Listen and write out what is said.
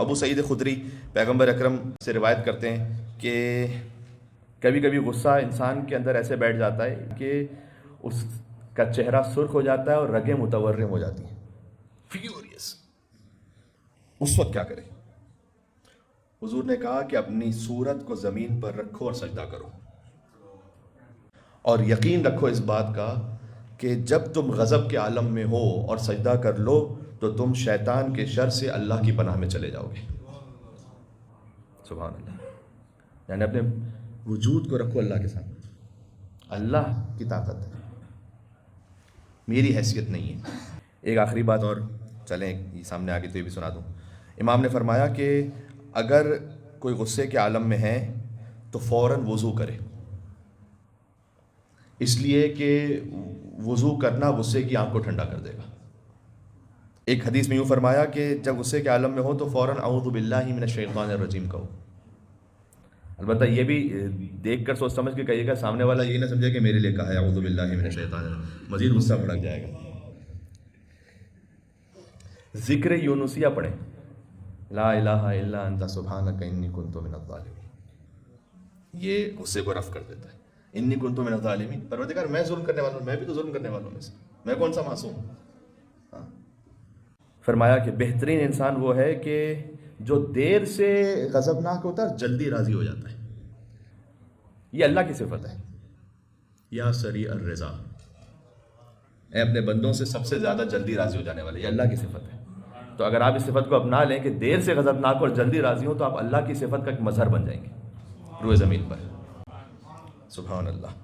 ابو سعید خدری پیغمبر اکرم سے روایت کرتے ہیں کہ کبھی کبھی غصہ انسان کے اندر ایسے بیٹھ جاتا ہے کہ اس کا چہرہ سرخ ہو جاتا ہے اور رگیں متورم ہو جاتی ہیں، فیوریس۔ اس وقت کیا کرے؟ حضور نے کہا کہ اپنی صورت کو زمین پر رکھو اور سجدہ کرو، اور یقین رکھو اس بات کا کہ جب تم غضب کے عالم میں ہو اور سجدہ کر لو تو تم شیطان کے شر سے اللہ کی پناہ میں چلے جاؤ گے۔ سبحان اللہ۔ یعنی اپنے وجود کو رکھو اللہ کے سامنے، اللہ کی طاقت ہے، میری حیثیت نہیں ہے۔ ایک آخری بات اور چلیں یہ سامنے آگے تو یہ بھی سنا دوں۔ امام نے فرمایا کہ اگر کوئی غصے کے عالم میں ہے تو فوراً وضو کرے، اس لیے کہ وضو کرنا غصے کی آنکھ کو ٹھنڈا کر دے گا۔ ایک حدیث میں یوں فرمایا کہ جب غصے کے عالم میں ہو تو فوراً اعوذ باللہ من الشیطان الرجیم کہو۔ البتہ یہ بھی دیکھ کر سوچ سمجھ کے کہیے گا، سامنے والا یہ نہ سمجھے کہ میرے لیے کہا ہے اعوذ باللہ من الشیطان الرجیم، مزید غصہ بھڑک جائے گا۔ ذکر یونسیہ پڑھیں، لا الہ الا انت سبحانک انی کنت من الظالمین، یہ غصے کو رفع کر دیتا ہے۔ انی کنت من الظالمین، پروردگار میں ظلم کرنے والا ہوں، میں بھی تو ظلم کرنے والوں میں سے، میں کون سا معصوم ہوں؟ فرمایا کہ بہترین انسان وہ ہے کہ جو دیر سے غضبناک ہوتا ہے اور جلدی راضی ہو جاتا ہے، یہ اللہ کی صفت ہے۔ یا سریع الرضا، اے اپنے بندوں سے سب سے زیادہ جلدی راضی ہو جانے والے، یہ اللہ کی صفت ہے۔ تو اگر آپ اس صفت کو اپنا لیں کہ دیر سے غضبناک اور جلدی راضی ہوں تو آپ اللہ کی صفت کا ایک مظہر بن جائیں گے روئے زمین پر۔ سبحان اللہ۔